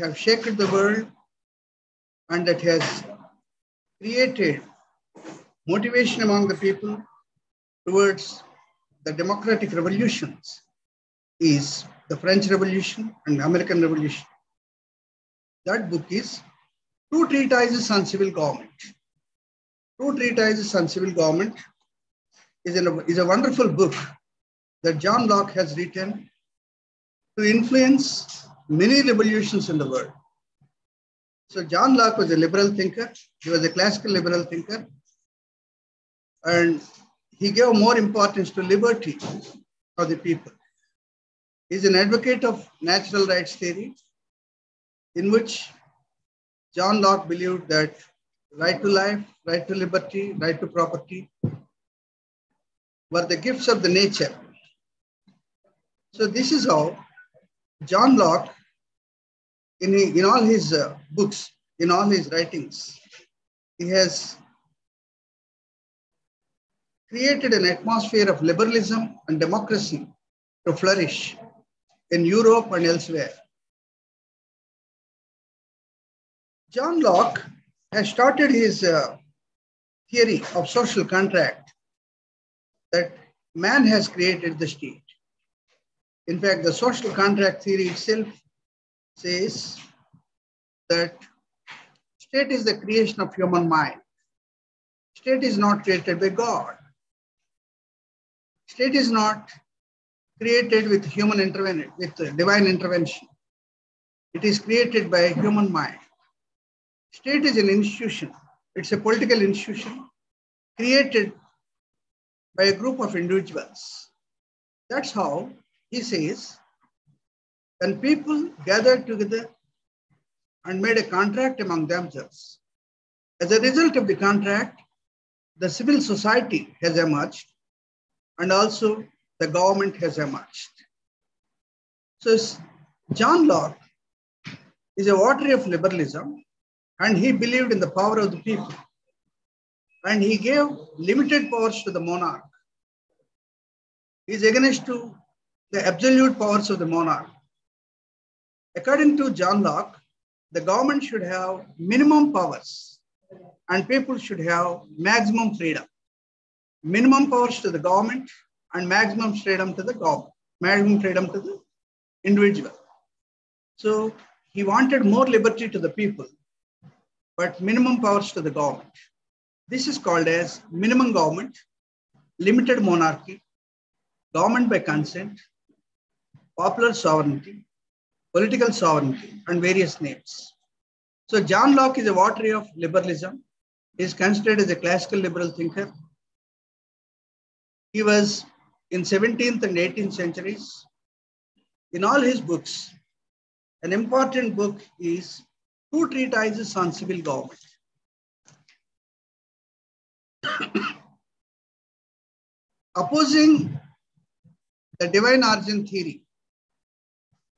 have shaken the world and that has created motivation among the people towards the democratic revolutions is the French Revolution and American Revolution. That book is Two Treatises on Civil Government. Two Treatises on Civil Government is a wonderful book that John Locke has written to influence many revolutions in the world. So John Locke was a liberal thinker. He was a classical liberal thinker. And he gave more importance to liberty of the people. He's an advocate of natural rights theory, in which John Locke believed that right to life, right to liberty, right to property were the gifts of the nature. So this is how John Locke, in all his books, in all his writings, he has created an atmosphere of liberalism and democracy to flourish in Europe and elsewhere. John Locke has started his theory of social contract that man has created the state. In fact, the social contract theory itself says that state is the creation of human mind. State is not created by God. State is not created with human intervention, with divine intervention. It is created by human mind. State is an institution. It's a political institution created by a group of individuals. That's how he says, when people gathered together and made a contract among themselves, as a result of the contract, the civil society has emerged and also the government has emerged. So John Locke is a votary of liberalism, and he believed in the power of the people. And he gave limited powers to the monarch. He is against to the absolute powers of the monarch. According to John Locke, the government should have minimum powers and people should have maximum freedom. Minimum powers to the government and maximum freedom to the government, maximum freedom to the individual. So he wanted more liberty to the people, but minimum powers to the government. This is called as minimum government, limited monarchy, government by consent, popular sovereignty, political sovereignty, and various names. So John Locke is a votary of liberalism. He is considered as a classical liberal thinker. He was in 17th and 18th centuries. In all his books, an important book is Two Treatises on Civil Government. Opposing the divine origin theory,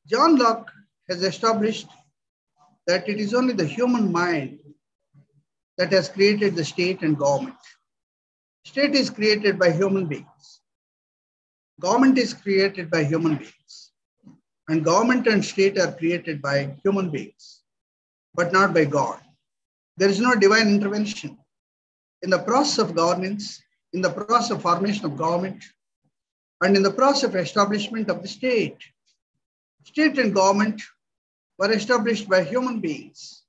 John Locke has established that it is only the human mind that has created the state and government. State is created by human beings. Government is created by human beings. And government and state are created by human beings, but not by God. There is no divine intervention in the process of governance, in the process of formation of government, and in the process of establishment of the state. State and government were established by human beings.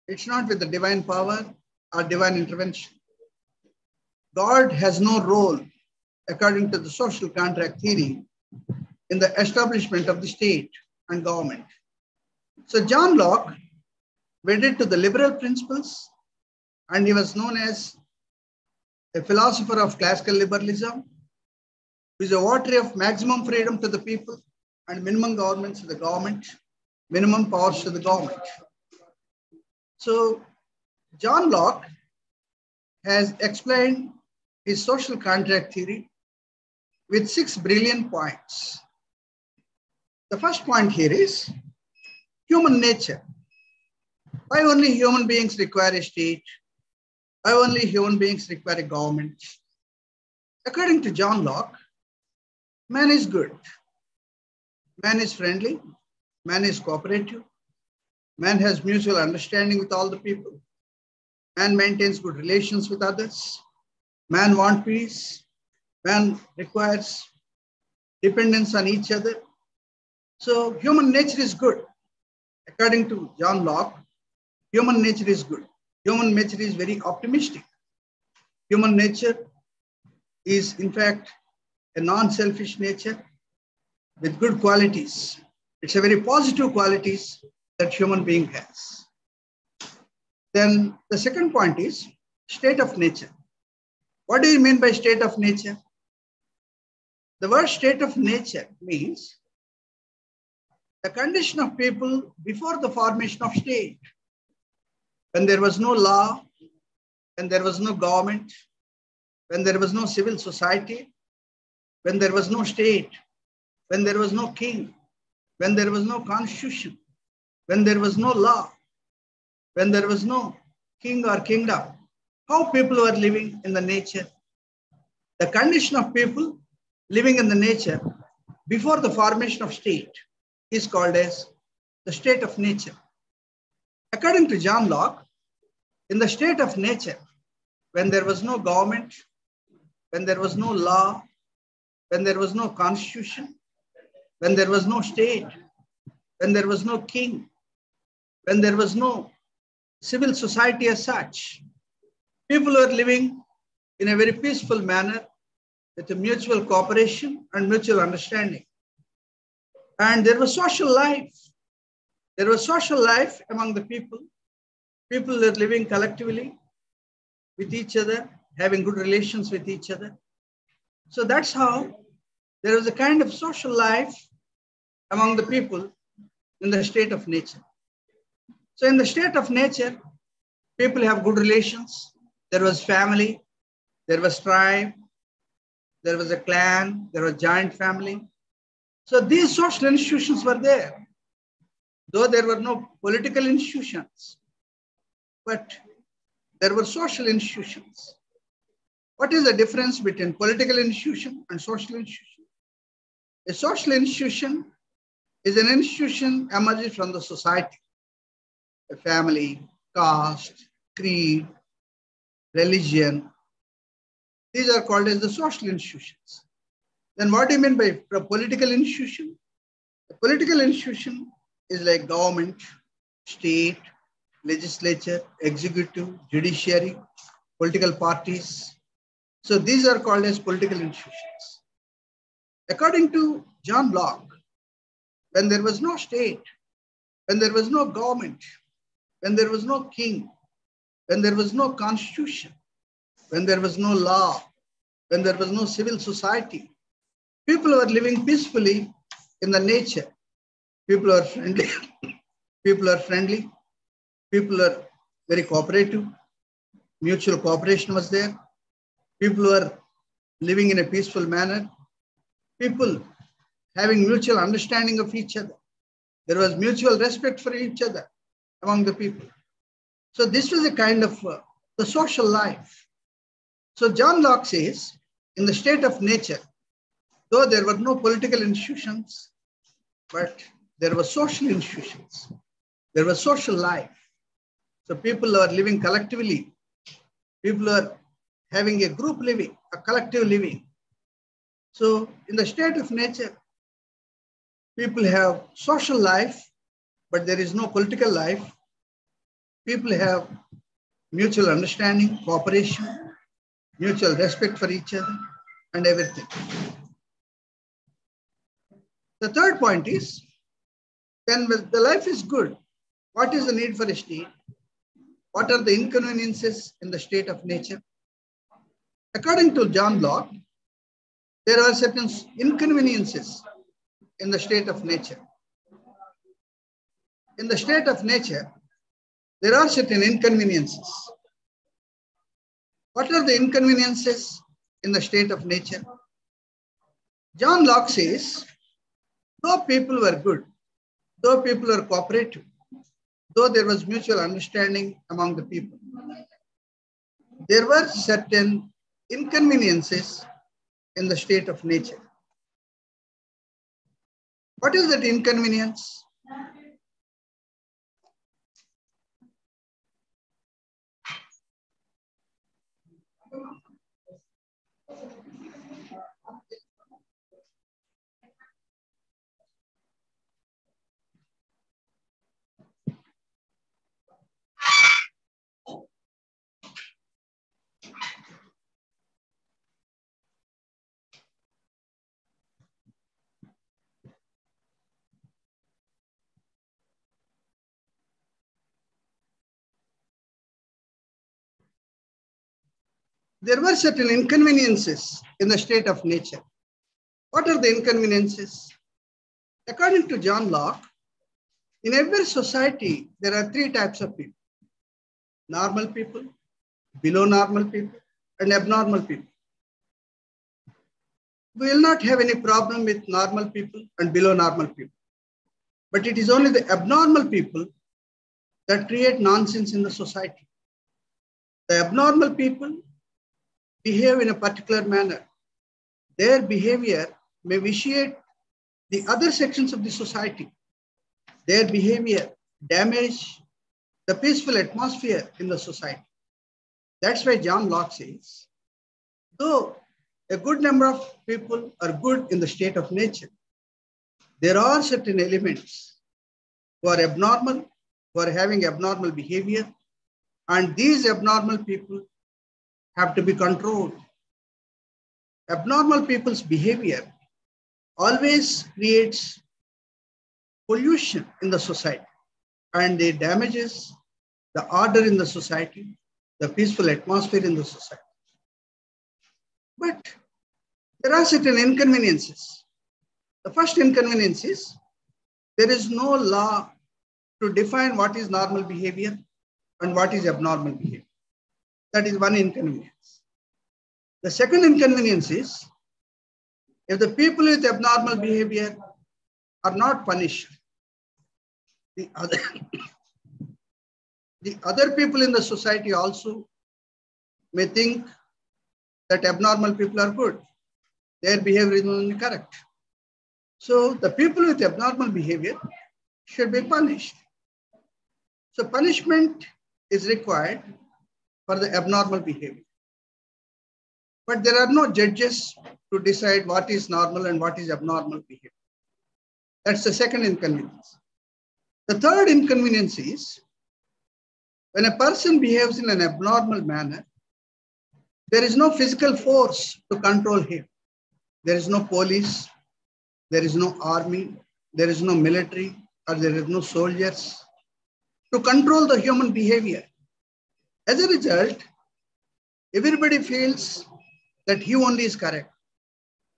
It's not with the divine power or divine intervention. God has no role, according to the social contract theory, in the establishment of the state and government. So John Locke wedded to the liberal principles, and he was known as a philosopher of classical liberalism, who is a votary of maximum freedom to the people and minimum governments to the government, minimum powers to the government. So John Locke has explained his social contract theory with 6 brilliant points. The first point here is human nature. Why only human beings require a state? Why only human beings require a government? According to John Locke, man is good. Man is friendly. Man is cooperative. Man has mutual understanding with all the people. Man maintains good relations with others. Man wants peace. Man requires dependence on each other. So human nature is good. According to John Locke, human nature is good. Human nature is very optimistic. Human nature is, in fact, a non-selfish nature with good qualities. It's a very positive qualities that human being has. Then the second point is state of nature. What do you mean by state of nature? The word state of nature means the condition of people before the formation of state, when there was no law, when there was no government, when there was no civil society, when there was no state, when there was no king, when there was no constitution, when there was no law, when there was no king or kingdom, how people were living in the nature. The condition of people living in the nature before the formation of state is called as the state of nature. According to John Locke, in the state of nature, when there was no government, when there was no law, when there was no constitution, when there was no state, when there was no king, when there was no civil society as such, people were living in a very peaceful manner with a mutual cooperation and mutual understanding. And there was social life. There was social life among the people. People were living collectively with each other, having good relations with each other. So that's how there was a kind of social life among the people in the state of nature. So in the state of nature, people have good relations. There was family, there was tribe, there was a clan, there was joint family. So these social institutions were there, though there were no political institutions, but there were social institutions. What is the difference between political institution and social institution? A social institution is an institution emerging from the society, a family, caste, creed, religion. These are called as the social institutions. Then what do you mean by a political institution? A political institution is like government, state, legislature, executive, judiciary, political parties. So these are called as political institutions. According to John Locke, when there was no state, when there was no government, when there was no king, when there was no constitution, when there was no law, when there was no civil society, people were living peacefully in the nature. People are friendly. People are friendly. People are very cooperative. Mutual cooperation was there. People were living in a peaceful manner. People having mutual understanding of each other. There was mutual respect for each other among the people. So this was a kind of the social life. So John Locke says, in the state of nature, though there were no political institutions, but there were social institutions. There was social life. So people are living collectively. People are having a group living, a collective living. So in the state of nature, people have social life, but there is no political life. People have mutual understanding, cooperation, mutual respect for each other, and everything. The third point is, then when the life is good, what is the need for a state? What are the inconveniences in the state of nature? According to John Locke, there are certain inconveniences in the state of nature. In the state of nature, there are certain inconveniences. What are the inconveniences in the state of nature? John Locke says, though people were good, though people were cooperative, though there was mutual understanding among the people, there were certain inconveniences in the state of nature. What is that inconvenience? There were certain inconveniences in the state of nature. What are the inconveniences? According to John Locke, in every society, there are three types of people: normal people, below normal people, and abnormal people. We will not have any problem with normal people and below normal people. But it is only the abnormal people that create nonsense in the society. The abnormal people behave in a particular manner. Their behavior may vitiate the other sections of the society. Their behavior damage the peaceful atmosphere in the society. That's why John Locke says, though a good number of people are good in the state of nature, there are certain elements who are abnormal, who are having abnormal behavior, and these abnormal people have to be controlled. Abnormal people's behavior always creates pollution in the society, and it damages the order in the society, the peaceful atmosphere in the society. But there are certain inconveniences. The first inconvenience is there is no law to define what is normal behavior and what is abnormal behavior. That is one inconvenience. The second inconvenience is if the people with abnormal behavior are not punished, the other people in the society also may think that abnormal people are good. Their behavior is only correct. So the people with abnormal behavior should be punished. So punishment is required for the abnormal behavior. But there are no judges to decide what is normal and what is abnormal behavior. That's the second inconvenience. The third inconvenience is when a person behaves in an abnormal manner, there is no physical force to control him. There is no police, there is no army, there is no military, or there is no soldiers to control the human behavior. As a result, everybody feels that he only is correct.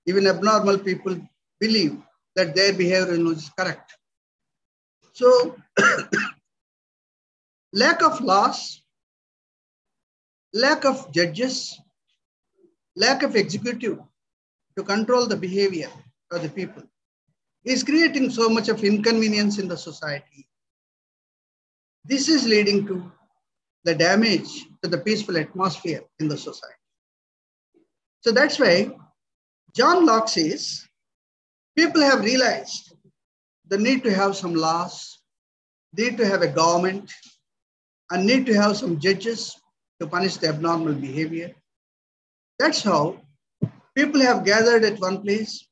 Even abnormal people believe that their behavior is correct. So, lack of laws, lack of judges, lack of executive to control the behavior of the people is creating so much of inconvenience in the society. This is leading to the damage to the peaceful atmosphere in the society. So that's why John Locke says people have realized the need to have some laws, need to have a government, and need to have some judges to punish the abnormal behavior. That's how people have gathered at one place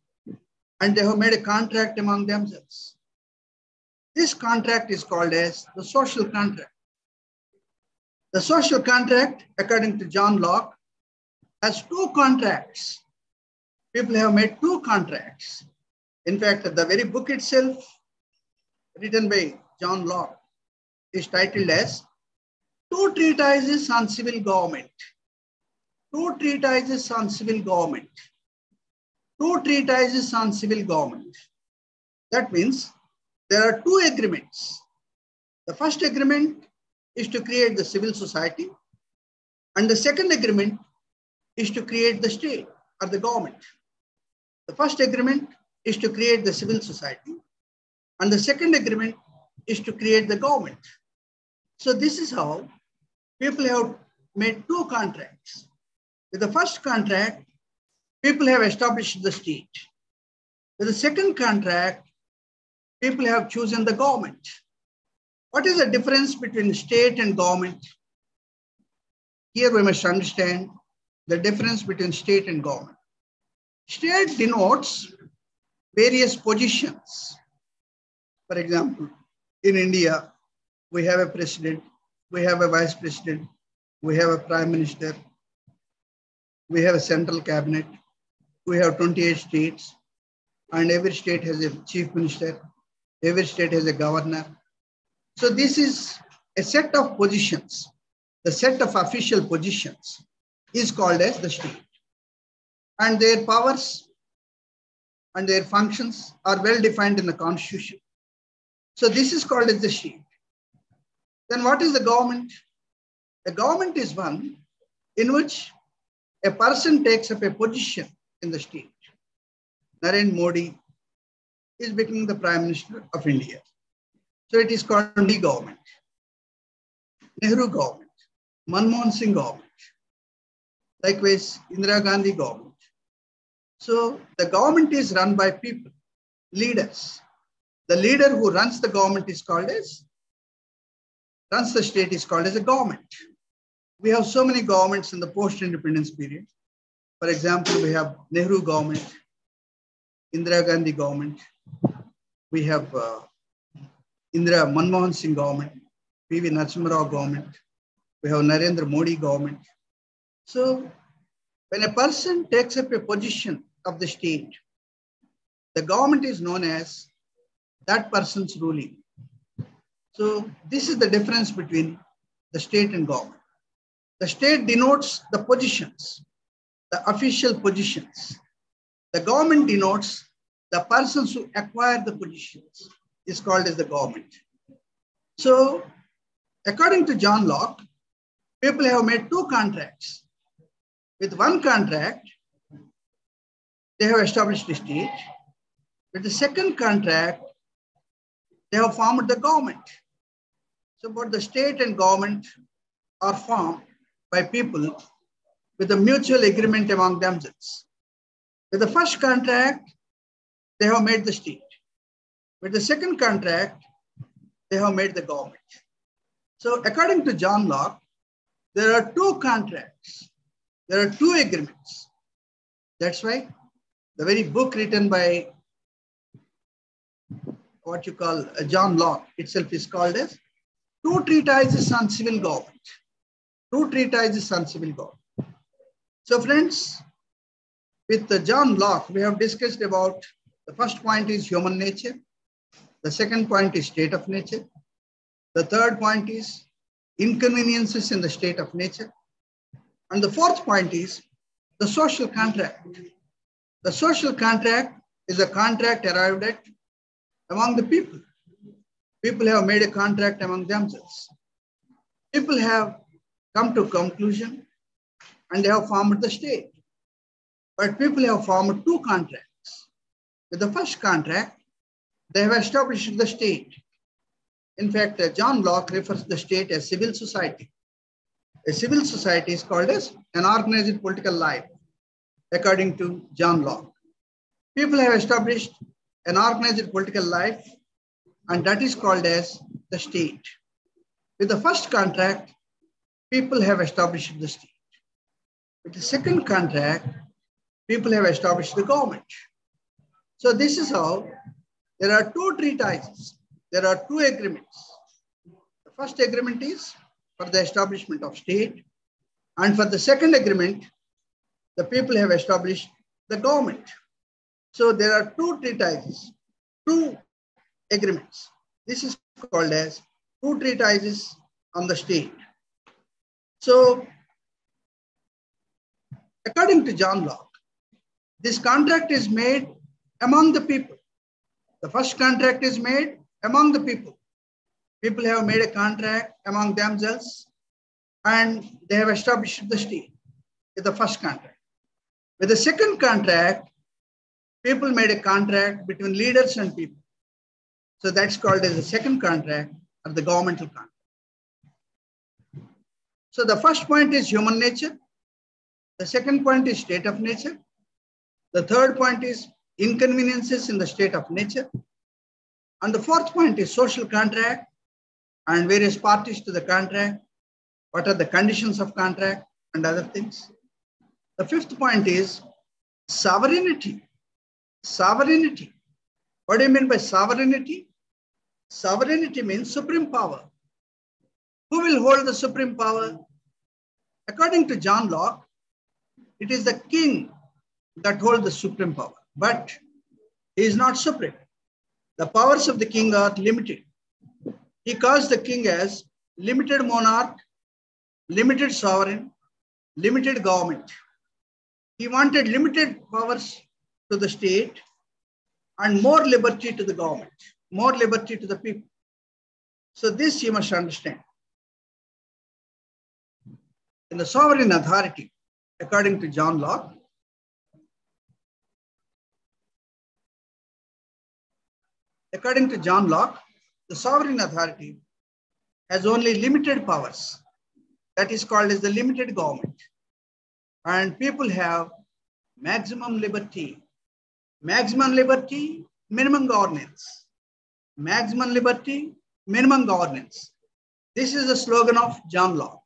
and they have made a contract among themselves. This contract is called as the social contract. The social contract, according to John Locke, has two contracts. People have made two contracts. In fact, the very book itself, written by John Locke, is titled as Two Treatises on Civil Government. Two treatises on civil government. Two treatises on civil government. That means there are two agreements. The first agreement is to create the civil society, and the second agreement is to create the state or the government. The first agreement is to create the civil society, and the second agreement is to create the government. So this is how people have made two contracts. With the first contract, people have established the state. With the second contract, people have chosen the government. What is the difference between state and government? Here we must understand the difference between state and government. State denotes various positions. For example, in India, we have a president, we have a vice president, we have a prime minister, we have a central cabinet, we have 28 states, and every state has a chief minister, every state has a governor. So this is a set of positions. The set of official positions is called as the state. And their powers and their functions are well defined in the constitution. So this is called as the state. Then what is the government? The government is one in which a person takes up a position in the state. Narendra Modi is becoming the Prime Minister of India. So it is called Modi government, Nehru government, Manmohan Singh government, likewise Indira Gandhi government. So the government is run by people, leaders. The leader who runs the government is called as, runs the state is called as a government. We have so many governments in the post-independence period. For example, we have Nehru government, Indira Gandhi government. We have Manmohan Singh government, P.V. Narasimha Rao government. We have Narendra Modi government. So when a person takes up a position of the state, the government is known as that person's ruling. So this is the difference between the state and government. The state denotes the positions, the official positions. The government denotes the persons who acquire the positions is called as the government. So according to John Locke, people have made two contracts. With one contract, they have established the state. With the second contract, they have formed the government. So both the state and government are formed by people with a mutual agreement among themselves. With the first contract, they have made the state. With the second contract, they have made the government. So according to John Locke, there are two contracts. There are two agreements. That's why the very book written by what you call John Locke itself is called as Two Treatises on Civil Government. Two Treatises on Civil Government. So friends, with John Locke, we have discussed about the first point is human nature. The second point is state of nature. The third point is inconveniences in the state of nature. And the fourth point is the social contract. The social contract is a contract arrived at among the people. People have made a contract among themselves. People have come to a conclusion and they have formed the state. But people have formed two contracts. With the first contract, they have established the state. In fact, John Locke refers to the state as civil society. A civil society is called as an organized political life, according to John Locke. People have established an organized political life, and that is called as the state. With the first contract, people have established the state. With the second contract, people have established the government. So this is how there are two treatises. There are two agreements. The first agreement is for the establishment of state. And for the second agreement, the people have established the government. So there are two treatises, two agreements. This is called as two treatises on the state. So according to John Locke, this contract is made among the people. The first contract is made among the people. People have made a contract among themselves and they have established the state with the first contract. With the second contract, people made a contract between leaders and people. So that's called as the second contract or the governmental contract. So the first point is human nature. The second point is state of nature. The third point is inconveniences in the state of nature. And the fourth point is social contract and various parties to the contract. What are the conditions of contract and other things. The fifth point is sovereignty. Sovereignty. What do you mean by sovereignty? Sovereignty means supreme power. Who will hold the supreme power? According to John Locke, it is the king that holds the supreme power, but he is not supreme. The powers of the king are limited. He calls the king as limited monarch, limited sovereign, limited government. He wanted limited powers to the state and more liberty to the government, more liberty to the people. So this you must understand. In the sovereign authority, according to John Locke, the sovereign authority has only limited powers. That is called as the limited government. And people have maximum liberty. Maximum liberty, minimum governance. Maximum liberty, minimum governance. This is the slogan of John Locke.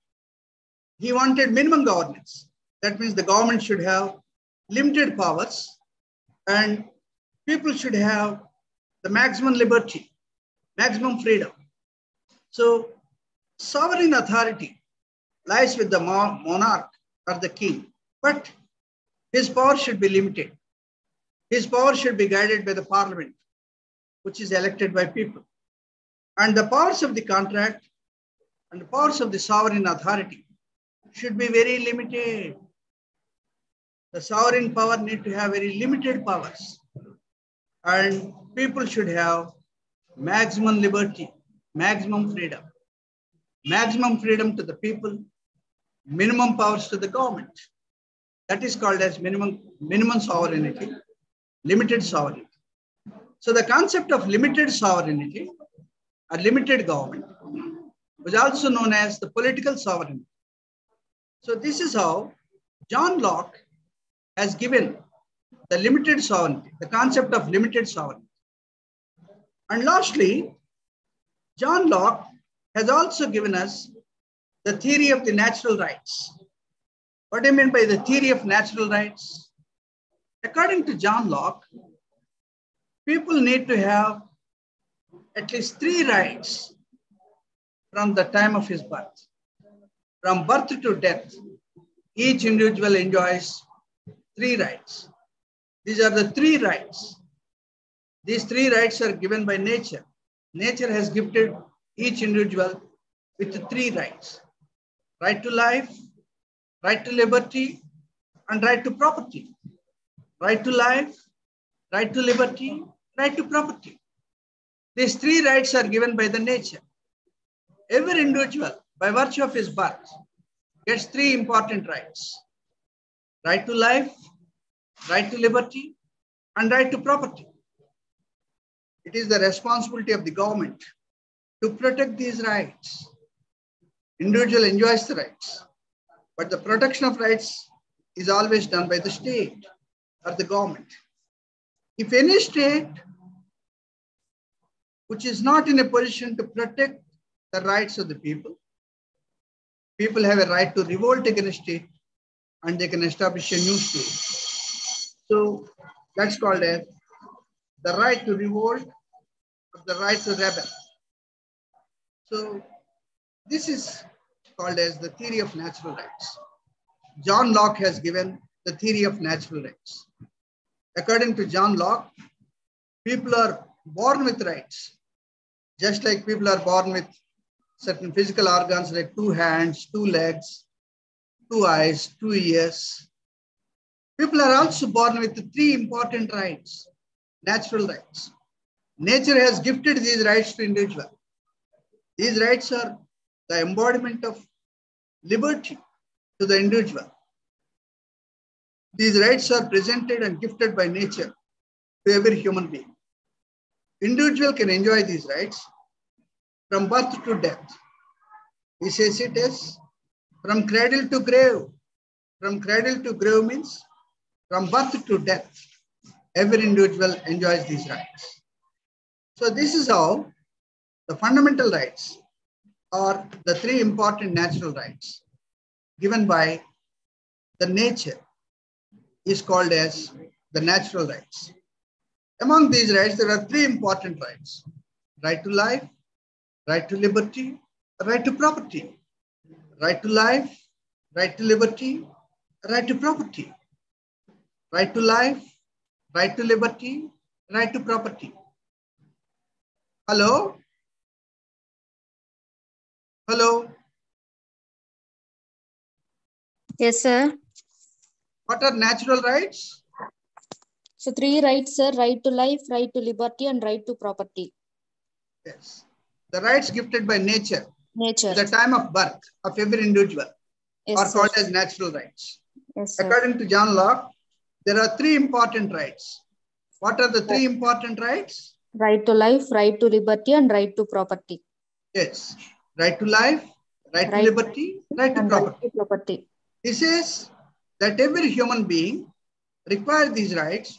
He wanted minimum governance. That means the government should have limited powers and people should have the maximum liberty, maximum freedom. So sovereign authority lies with the monarch or the king, but his power should be limited. His power should be guided by the parliament, which is elected by people. And the powers of the contract and the powers of the sovereign authority should be very limited. The sovereign power need to have very limited powers. And people should have maximum liberty, maximum freedom. Maximum freedom to the people, minimum powers to the government. That is called as minimum sovereignty, limited sovereignty. So the concept of limited sovereignty or limited government was also known as the political sovereignty. So this is how John Locke has given the limited sovereignty, the concept of limited sovereignty. And lastly, John Locke has also given us the theory of the natural rights. What do you mean by the theory of natural rights? According to John Locke, people need to have at least 3 rights from the time of his birth. From birth to death, each individual enjoys 3 rights. These are the 3 rights. These 3 rights are given by nature. Nature has gifted each individual with 3 rights. Right to life, right to liberty, and right to property. Right to life, right to liberty, right to property. These 3 rights are given by the nature. Every individual, by virtue of his birth, gets 3 important rights. Right to life, right to liberty, and right to property. It is the responsibility of the government to protect these rights. Individual enjoys the rights, but the protection of rights is always done by the state or the government. If any state which is not in a position to protect the rights of the people, people have a right to revolt against it and they can establish a new state. So that's called as the right to revolt or the right to rebel. So this is called as the theory of natural rights. John Locke has given the theory of natural rights. According to John Locke, people are born with rights, just like people are born with certain physical organs like 2 hands, 2 legs, 2 eyes, 2 ears. People are also born with 3 important rights, natural rights. Nature has gifted these rights to individuals. These rights are the embodiment of liberty to the individual. These rights are presented and gifted by nature to every human being. Individual can enjoy these rights from birth to death. He says it is from cradle to grave. From cradle to grave means from birth to death. Every individual enjoys these rights. So this is how the fundamental rights are the 3 important natural rights given by the nature is called as the natural rights. Among these rights, there are three important rights: right to life, right to liberty, right to property. Right to life, right to liberty, right to property. Right to life, right to liberty, right to property. Hello? Hello? Yes, sir. What are natural rights? So three rights, sir: right to life, right to liberty, and right to property. Yes. The rights gifted by nature Nature. at the time of birth of every individual Yes, are sir. called as natural rights. Yes, sir. According to John Locke, there are three important rights. What are the three important rights? Right to life, right to liberty, and right to property. Yes. Right to life, right to Right liberty, right to and right property. to property. He says that every human being requires these rights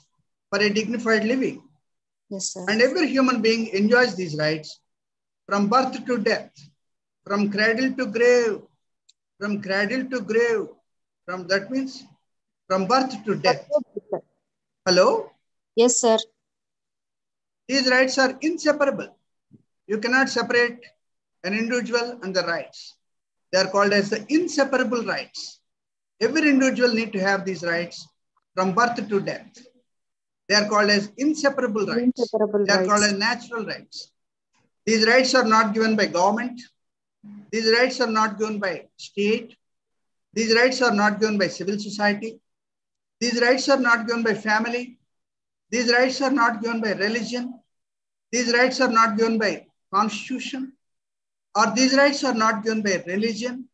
for a dignified living. Yes, sir. And every human being enjoys these rights from birth to death, from cradle to grave, from cradle to grave. From that means from birth to death. Hello? Yes, sir. These rights are inseparable. You cannot separate an individual and the rights. They are called as the inseparable rights. Every individual need to have these rights from birth to death. They are called as inseparable rights. Inseparable They are called as rights. natural rights. These rights are not given by government. These rights are not given by state. These rights are not given by civil society. These rights are not given by family. These rights are not given by religion. These rights are not given by constitution. Or these rights are not given by religion.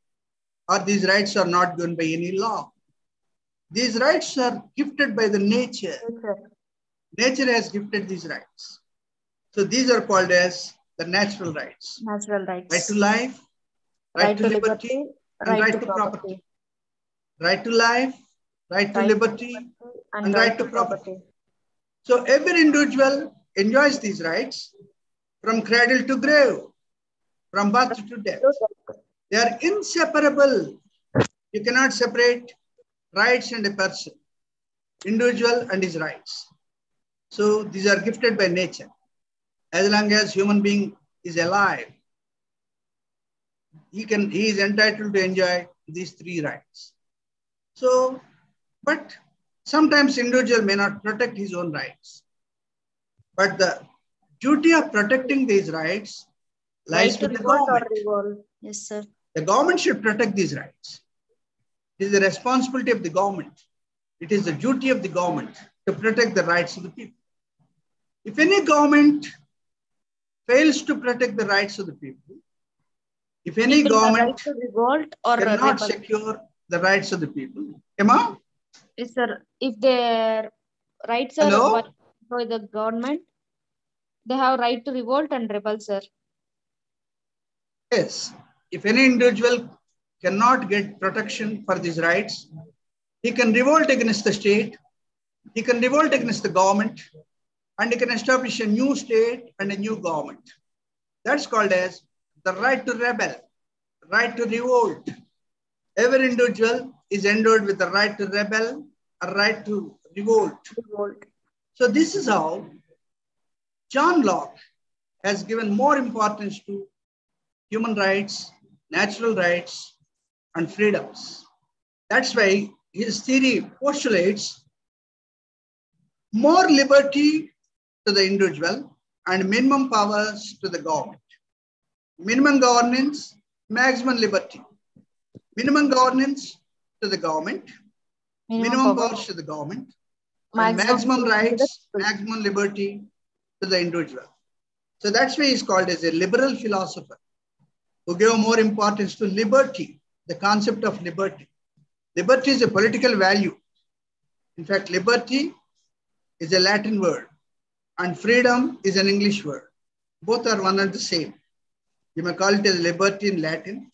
Or these rights are not given by any law. These rights are gifted by the nature. Yes, Nature has gifted these rights. So these are called as the natural rights. natural rights. Right to life, right to liberty, and right to property. Right to life, right to liberty, and right to property. So every individual enjoys these rights from cradle to grave, from birth to death. They are inseparable. You cannot separate rights and a person, individual and his rights. So these are gifted by nature. As long as human being is alive, he is entitled to enjoy these three rights. So, but sometimes individual may not protect his own rights. But the duty of protecting these rights lies with the government. Yes, sir. The government should protect these rights. It is the responsibility of the government. It is the duty of the government to protect the rights of the people. If any government fails to protect the rights of the people, if any government cannot secure the rights of the people, Emma? Yes, sir. If their rights are violated by the government, they have right to revolt and rebel, sir. Yes. If any individual cannot get protection for these rights, he can revolt against the state, he can revolt against the government, and he can establish a new state and a new government. That's called as the right to rebel, right to revolt. Every individual is endowed with the right to rebel, a right to revolt. So this is how John Locke has given more importance to human rights, natural rights, and freedoms. That's why his theory postulates more liberty to the individual and minimum powers to the government. Minimum governance, maximum liberty. Minimum governance to the government, minimum powers to the government, and maximum rights, maximum liberty to the individual. So that's why he's called as a liberal philosopher who gave more importance to liberty, the concept of liberty. Liberty is a political value. In fact, liberty is a Latin word and freedom is an English word. Both are one and the same. You may call it as liberty in Latin,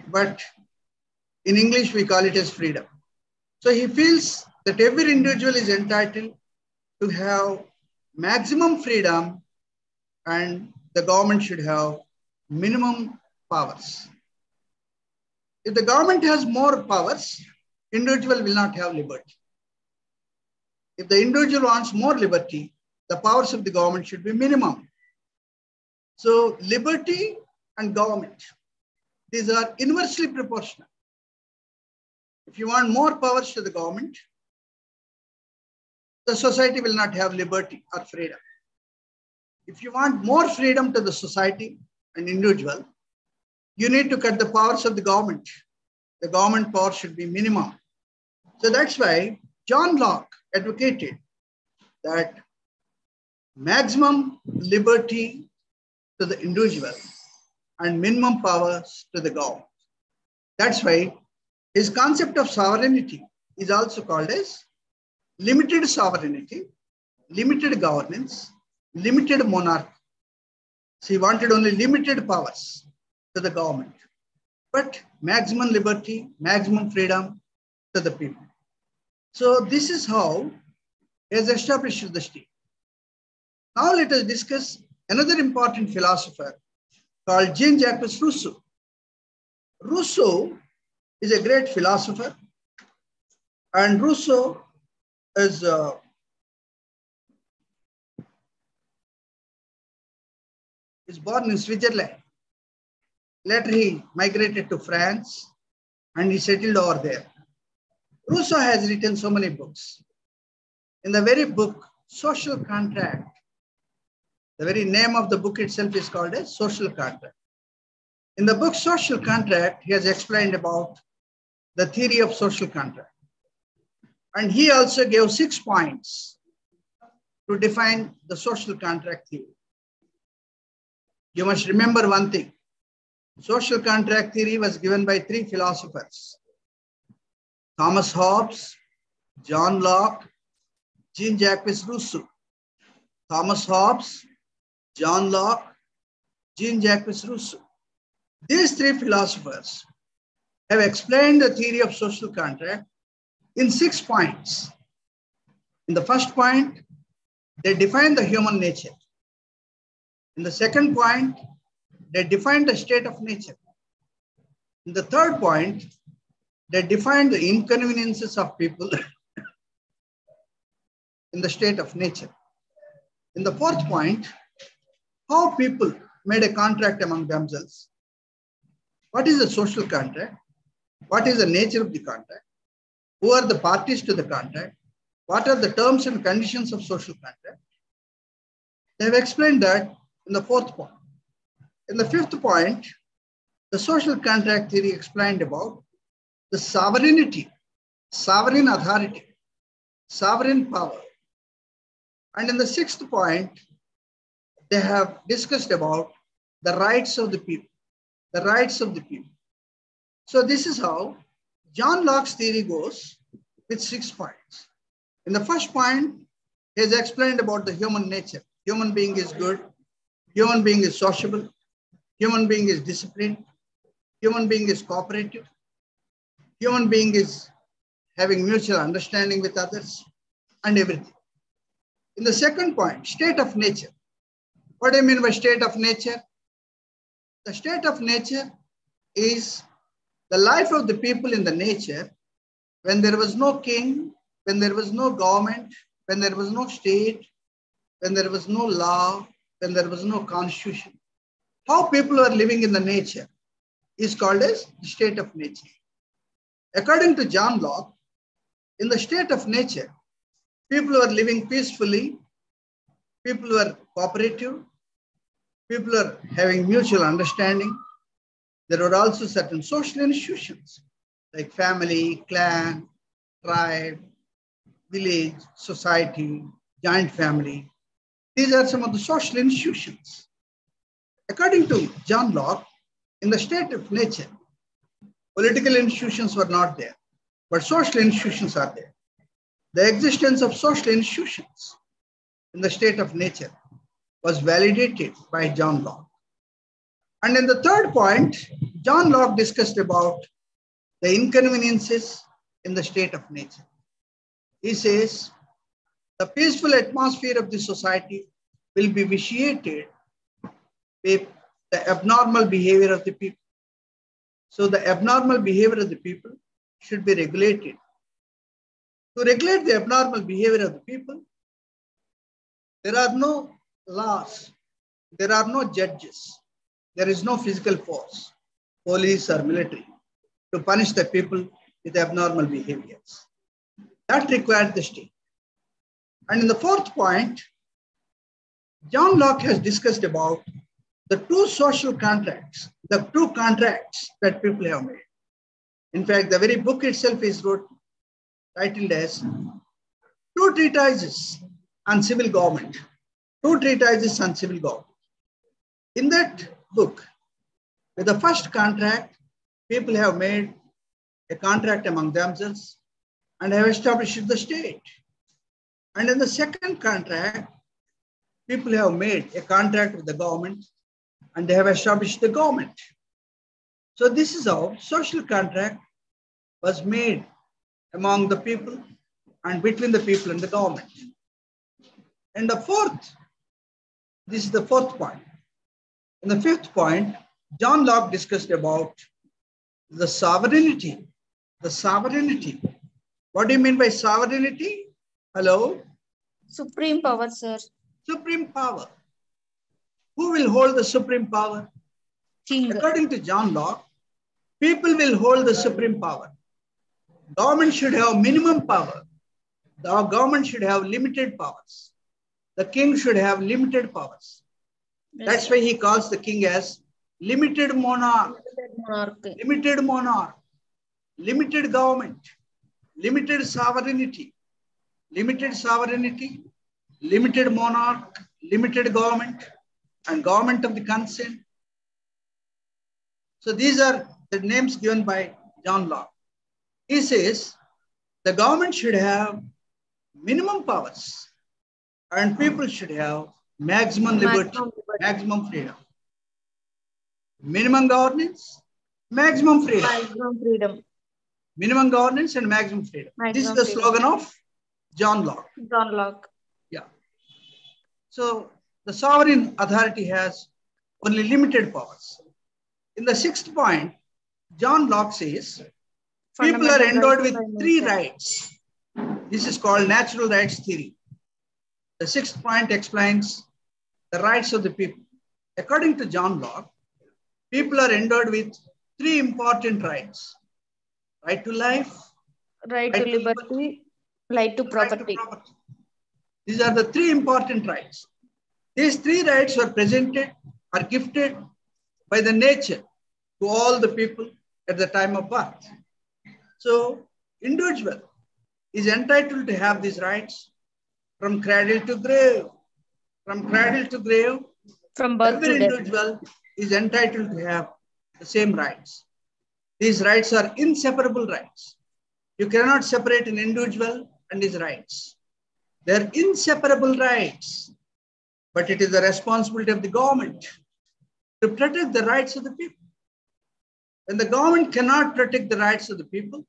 but in English, we call it as freedom. So he feels that every individual is entitled to have maximum freedom and the government should have minimum powers. If the government has more powers, individual will not have liberty. If the individual wants more liberty, the powers of the government should be minimum. So liberty and government, these are inversely proportional. If you want more powers to the government, the society will not have liberty or freedom. If you want more freedom to the society and individual, you need to cut the powers of the government. The government power should be minimum. So that's why John Locke advocated that maximum liberty to the individual and minimum powers to the government. That's why his concept of sovereignty is also called as limited sovereignty, limited governance, limited monarchy. So he wanted only limited powers to the government, but maximum liberty, maximum freedom to the people. So this is how he has established the state. Now let us discuss another important philosopher called Jean-Jacques Rousseau. Rousseau is a great philosopher, and Rousseau is born in Switzerland. Later he migrated to France and he settled over there. Rousseau has written so many books. In the very book, Social Contract, the very name of the book itself is called as Social Contract. In the book Social Contract, he has explained about the theory of social contract. And he also gave 6 points to define the social contract theory. You must remember one thing. Social contract theory was given by 3 philosophers: Thomas Hobbes, John Locke, Jean-Jacques Rousseau. Thomas Hobbes, John Locke, Jean-Jacques Rousseau. These 3 philosophers have explained the theory of social contract in 6 points. In the first point, they define the human nature. In the second point, they define the state of nature. In the third point, they define the inconveniences of people in the state of nature. In the fourth point, how people made a contract among themselves. What is the social contract? What is the nature of the contract? Who are the parties to the contract? What are the terms and conditions of social contract? They have explained that in the fourth point. In the fifth point, the social contract theory explained about the sovereignty, sovereign authority, sovereign power. And in the sixth point, they have discussed about the rights of the people, the rights of the people. So this is how John Locke's theory goes with 6 points. In the first point, he has explained about the human nature. Human being is good. Human being is sociable. Human being is disciplined. Human being is cooperative. Human being is having mutual understanding with others and everything. In the second point, state of nature. What do I mean by state of nature? The state of nature is the life of the people in the nature when there was no king, when there was no government, when there was no state, when there was no law, when there was no constitution. How people are living in the nature is called as the state of nature. According to John Locke, in the state of nature, people are living peacefully, people are cooperative, people are having mutual understanding. There are also certain social institutions like family, clan, tribe, village, society, joint family. These are some of the social institutions. According to John Locke, in the state of nature, political institutions were not there, but social institutions are there. The existence of social institutions in the state of nature was validated by John Locke. And in the third point, John Locke discussed about the inconveniences in the state of nature. He says, the peaceful atmosphere of the society will be vitiated with the abnormal behavior of the people. So the abnormal behavior of the people should be regulated. to regulate the abnormal behavior of the people. There are no laws. There are no judges. There is no physical force, police or military, to punish the people with abnormal behaviors. That required the state. And in the fourth point, John Locke has discussed about the two social contracts, the two contracts that people have made. In fact, the very book itself is titled as Two Treatises on Civil Government. Two Treatises on Civil Government. In that book, with the first contract, people have made a contract among themselves and have established the state. And in the second contract, people have made a contract with the government and they have established the government. So this is how social contract was made among the people and between the people and the government. And the fourth, this is the fourth point. In the fifth point, John Locke discussed about the sovereignty. The sovereignty. What do you mean by sovereignty? Hello? Supreme power, sir. Supreme power. Who will hold the supreme power? King. According to John Locke, people will hold the supreme power. Government should have minimum power. The government should have limited powers. The king should have limited powers. Yes. That's why he calls the king as limited monarch. Limited monarch. Limited government. Limited sovereignty. Limited sovereignty. Limited monarch. Limited government. And government of the consent. So these are the names given by John Locke. He says the government should have minimum powers and people should have maximum liberty, maximum freedom. Minimum governance, maximum freedom. Maximum freedom. Minimum governance and maximum freedom. This is the slogan of John Locke. John Locke. Yeah. So the sovereign authority has only limited powers. In the sixth point, John Locke says, people are endowed with three rights. This is called natural rights theory. The sixth point explains the rights of the people. According to John Locke, people are endowed with three important rights. Right to life, right to liberty, right to property. These are the three important rights. These three rights were presented or gifted by the nature to all the people at the time of birth. So, individual is entitled to have these rights from cradle to grave. From cradle to grave, from birth every to death. individual is entitled to have the same rights. These rights are inseparable rights. You cannot separate an individual and his rights. They are inseparable rights, but it is the responsibility of the government to protect the rights of the people. When the government cannot protect the rights of the people,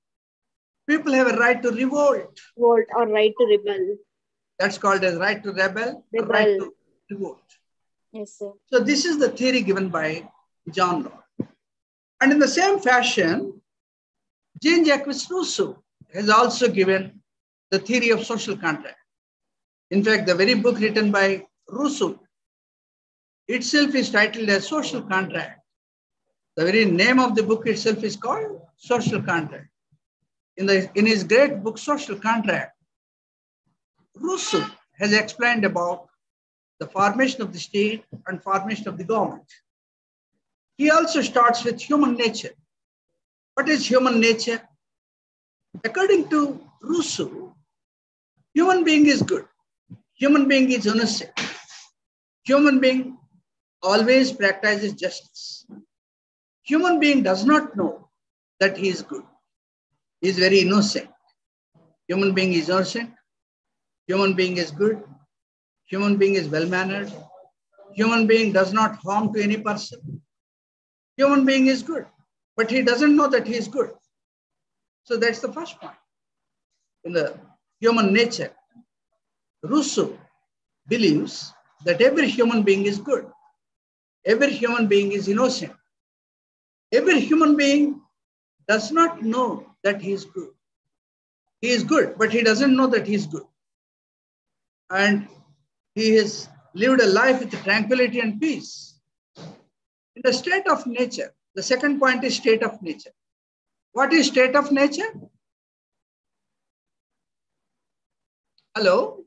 people have a right to revolt. Revolt or right to rebel. That's called as right to rebel. Or right to revolt. Yes, sir. So this is the theory given by John Locke. And in the same fashion, Jean-Jacques Rousseau has also given the theory of social contract. In fact, the very book written by Rousseau itself is titled as Social Contract. The very name of the book itself is called Social Contract. In his great book, Social Contract, Rousseau has explained about the formation of the state and formation of the government. He also starts with human nature. What is human nature? According to Rousseau, human being is good. Human being is innocent. Human being always practices justice. Human being does not know that he is good. He is very innocent. Human being is innocent. Human being is good. Human being is well-mannered. Human being does not harm to any person. Human being is good, but he doesn't know that he is good. So that's the first point. In the human nature, Rousseau believes that every human being is good. Every human being is innocent. Every human being does not know that he is good. He is good, but he doesn't know that he is good. And he has lived a life with tranquility and peace. In the state of nature, the second point is state of nature. What is state of nature? Hello?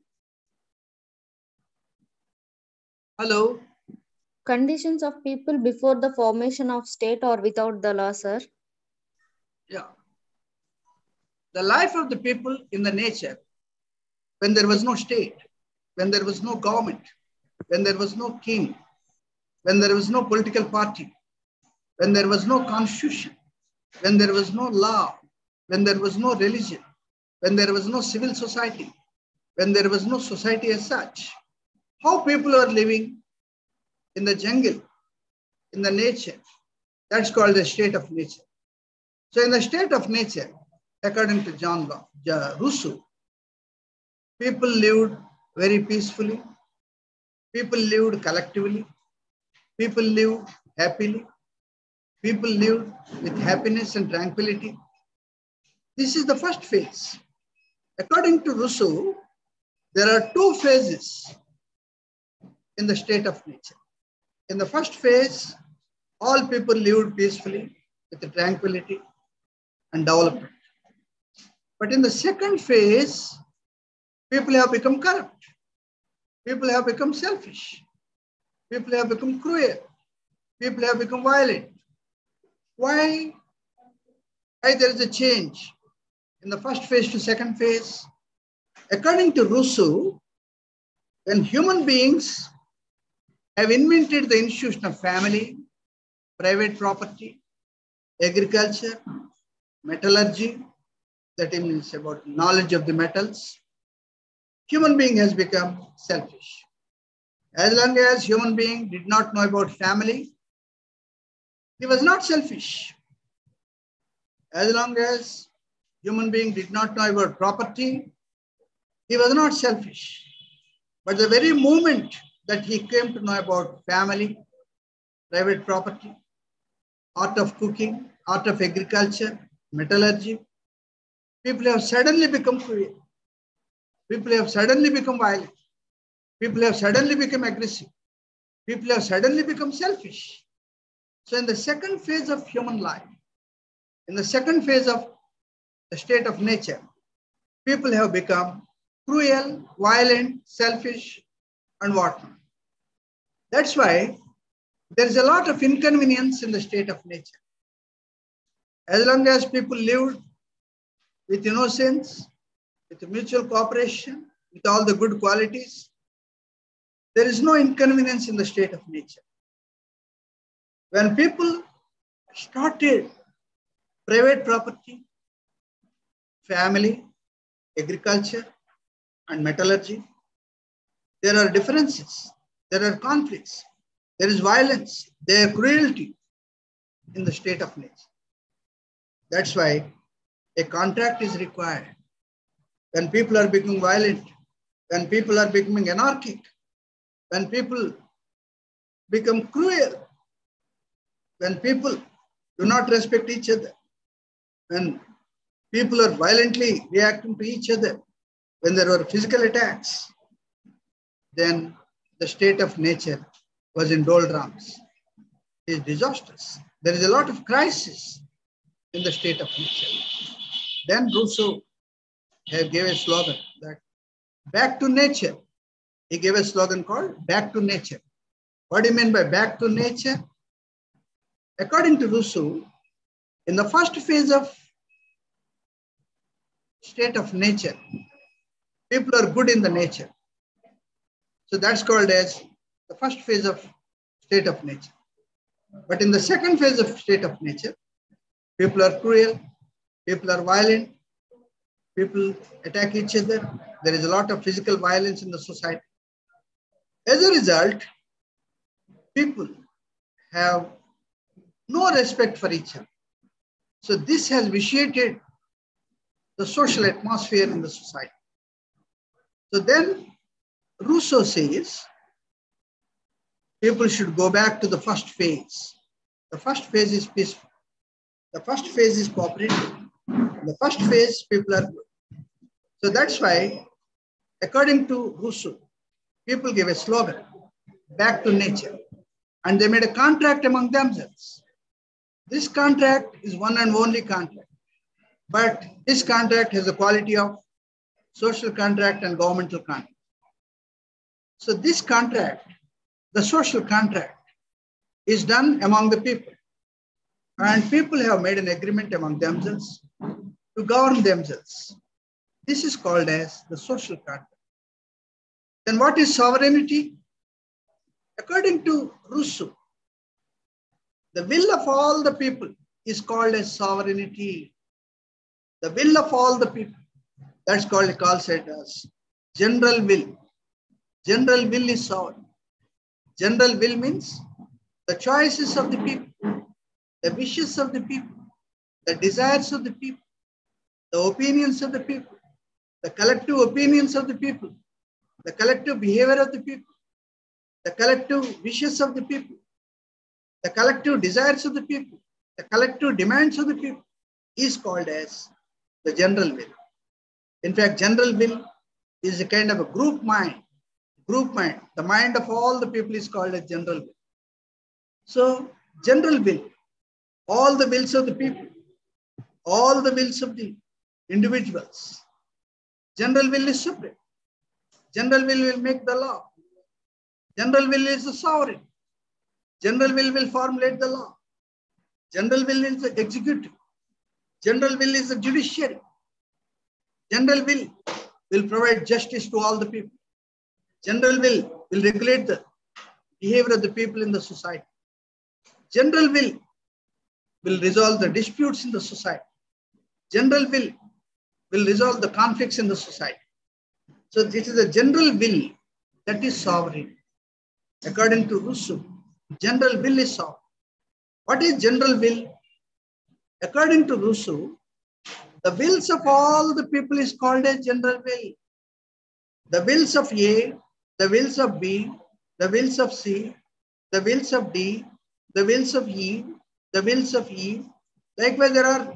Hello? Conditions of people before the formation of state or without the law, sir? Yeah. The life of the people in the nature, when there was no state, when there was no government, when there was no king, when there was no political party, when there was no constitution, when there was no law, when there was no religion, when there was no civil society, when there was no society as such, how people are living in the jungle, in the nature, that's called the state of nature. So in the state of nature, according to John Rousseau, people lived very peacefully, people lived collectively, people lived happily, people lived with happiness and tranquility. This is the first phase. According to Rousseau, there are two phases in the state of nature. In the first phase, all people lived peacefully with tranquility and development. But in the second phase, people have become corrupt. People have become selfish. People have become cruel. People have become violent. Why? Why there is a change in the first phase to second phase? According to Rousseau, when human beings have invented the institution of family, private property, agriculture, metallurgy, that means about knowledge of the metals, human being has become selfish. As long as human being did not know about family, he was not selfish. As long as human being did not know about property, he was not selfish. But the very moment that he came to know about family, private property, art of cooking, art of agriculture, metallurgy, people have suddenly become cruel. People have suddenly become violent. People have suddenly become aggressive. People have suddenly become selfish. So in the second phase of human life, in the second phase of the state of nature, people have become cruel, violent, selfish, and whatnot. That's why there is a lot of inconvenience in the state of nature. As long as people lived with innocence, with mutual cooperation, with all the good qualities, there is no inconvenience in the state of nature. When people started private property, family, agriculture, and metallurgy, there are differences, there are conflicts, there is violence, there is cruelty in the state of nature. That's why a contract is required. When people are becoming violent, when people are becoming anarchic, when people become cruel, when people do not respect each other, when people are violently reacting to each other, when there were physical attacks, then the state of nature was in doldrums. It is disastrous. There is a lot of crisis in the state of nature. Then Rousseau gave a slogan that back to nature. He gave a slogan called back to nature. What do you mean by back to nature? According to Rousseau, in the first phase of state of nature, people are good in the nature. So that's called as the first phase of state of nature. But in the second phase of state of nature, people are cruel, people are violent, people attack each other. There is a lot of physical violence in the society. As a result, people have no respect for each other. So this has vitiated the social atmosphere in the society. So then Rousseau says people should go back to the first phase. The first phase is peaceful. The first phase is cooperative. The first phase, people are good. So that's why, according to Rousseau, people gave a slogan, back to nature, and they made a contract among themselves. This contract is one and only contract, but this contract has the quality of social contract and governmental contract. So this contract, the social contract, is done among the people, and people have made an agreement among themselves to govern themselves. This is called as the social contract. Then what is sovereignty? According to Rousseau, the will of all the people is called as sovereignty. The will of all the people. That's called it as general will. General will is sovereign. General will means the choices of the people, the wishes of the people, the desires of the people, the opinions of the people, the collective opinions of the people, the collective behavior of the people, the collective wishes of the people, the collective desires of the people, the collective demands of the people is called as the general will. In fact, general will is a kind of a group mind. Group mind, the mind of all the people is called as general will. So, general will, all the wills of the people, all the wills of the individuals. General will is separate. General will make the law. General will is the sovereign. General will formulate the law. General will is the executive. General will is the judiciary. General will provide justice to all the people. General will regulate the behavior of the people in the society. General will resolve the disputes in the society. General will resolve the conflicts in the society. So this is a general will that is sovereign. According to Rousseau, general will is sovereign. What is general will? According to Rousseau, the wills of all the people is called as general will. The wills of A, the wills of B, the wills of C, the wills of D, the wills of E, the wills of E. Likewise, there are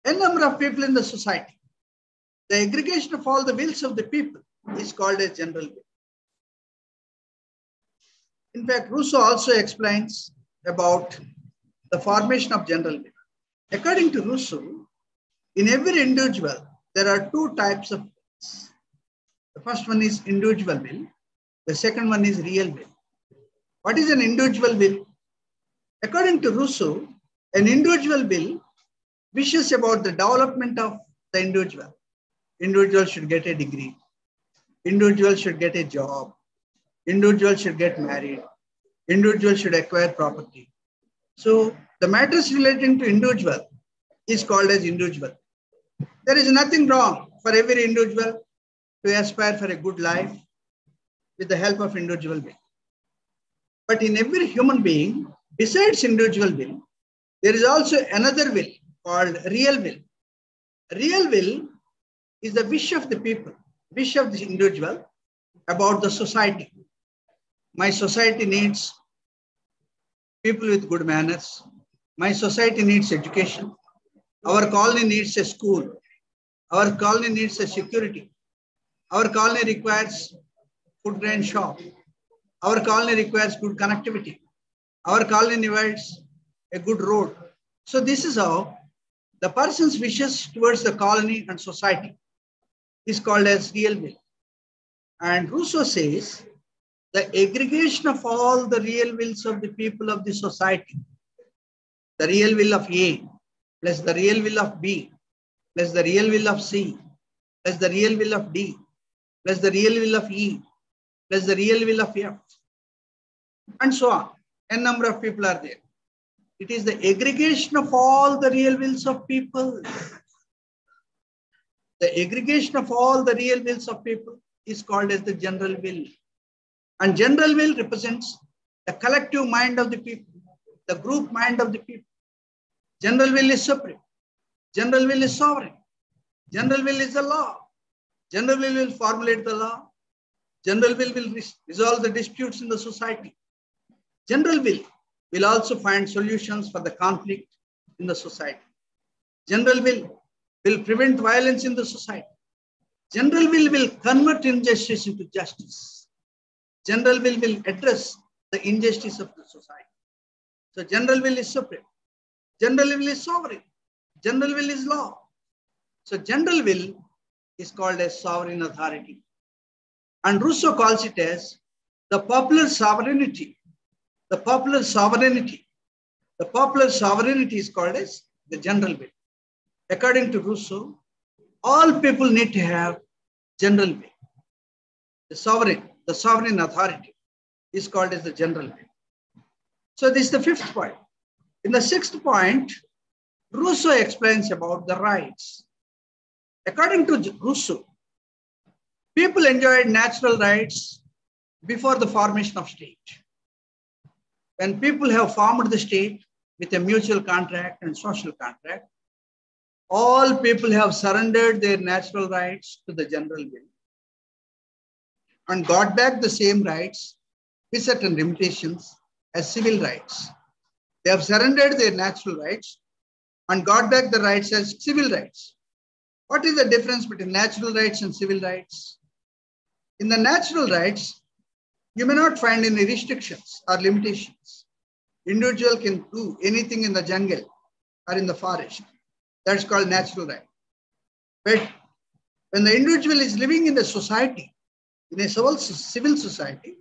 a number of people in the society. The aggregation of all the wills of the people is called as general will. In fact, Rousseau also explains about the formation of general will. According to Rousseau, in every individual, there are two types of wills. The first one is individual will. The second one is real will. What is an individual will? According to Rousseau, an individual will wishes about the development of the individual. Individual should get a degree. Individual should get a job. Individual should get married. Individual should acquire property. So the matters relating to individual is called as individual. There is nothing wrong for every individual to aspire for a good life with the help of individual will. But in every human being, besides individual will, there is also another will called real will. Real will is the wish of the people, wish of the individual about the society. My society needs people with good manners. My society needs education. Our colony needs a school. Our colony needs a security. Our colony requires food grain shop. Our colony requires good connectivity. Our colony needs a good road. So this is how the person's wishes towards the colony and society is called as real will. And Rousseau says the aggregation of all the real wills of the people of the society, the real will of A plus the real will of B plus the real will of C plus the real will of D plus the real will of E plus the real will of F, and so on. A number of people are there. It is the aggregation of all the real wills of people. The aggregation of all the real wills of people is called as the general will. And general will represents the collective mind of the people, the group mind of the people. General will is separate. General will is sovereign. General will is the law. General will formulate the law. General will resolve the disputes in the society. General will also find solutions for the conflict in the society. General will prevent violence in the society. General will convert injustice into justice. General will address the injustice of the society. So general will is supreme. General will is sovereign. General will is law. So general will is called as sovereign authority. And Rousseau calls it as the popular sovereignty. The popular sovereignty. The popular sovereignty is called as the general will. According to Rousseau, all people need to have general will. The sovereign authority is called as the general will. So this is the fifth point. In the sixth point, Rousseau explains about the rights. According to Rousseau, people enjoyed natural rights before the formation of state. When people have formed the state with a mutual contract and social contract, all people have surrendered their natural rights to the general will and got back the same rights with certain limitations as civil rights. They have surrendered their natural rights and got back the rights as civil rights. What is the difference between natural rights and civil rights? In the natural rights, you may not find any restrictions or limitations. Individual can do anything in the jungle or in the forest. That's called natural right. But when the individual is living in a society, in a civil society,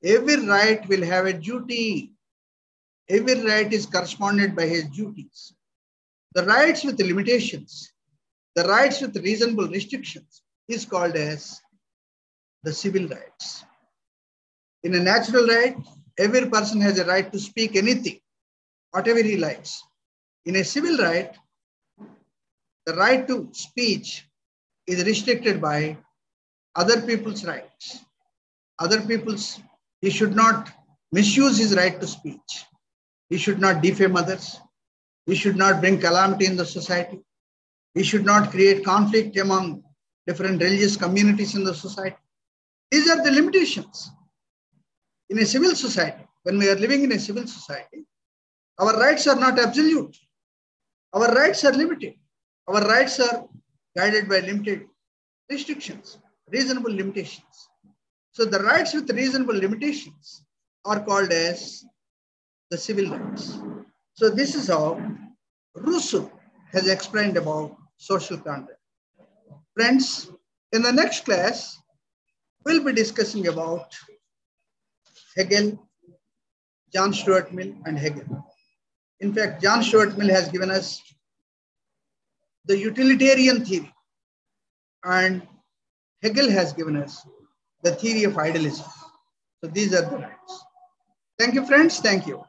every right will have a duty. Every right is corresponded by his duties. The rights with the limitations, the rights with reasonable restrictions is called as the civil rights. In a natural right, every person has a right to speak anything, whatever he likes. In a civil right, the right to speech is restricted by other people's rights. He should not misuse his right to speech. He should not defame others. He should not bring calamity in the society. He should not create conflict among different religious communities in the society. These are the limitations. In a civil society, when we are living in a civil society, our rights are not absolute. Our rights are limited. Our rights are guided by limited restrictions, reasonable limitations. So the rights with reasonable limitations are called as the civil rights. So this is how Rousseau has explained about social contract. Friends, in the next class, we'll be discussing about Hegel, John Stuart Mill, and Hegel. In fact, John Stuart Mill has given us the utilitarian theory, and Hegel has given us the theory of idealism. So these are the rights. Thank you, friends. Thank you.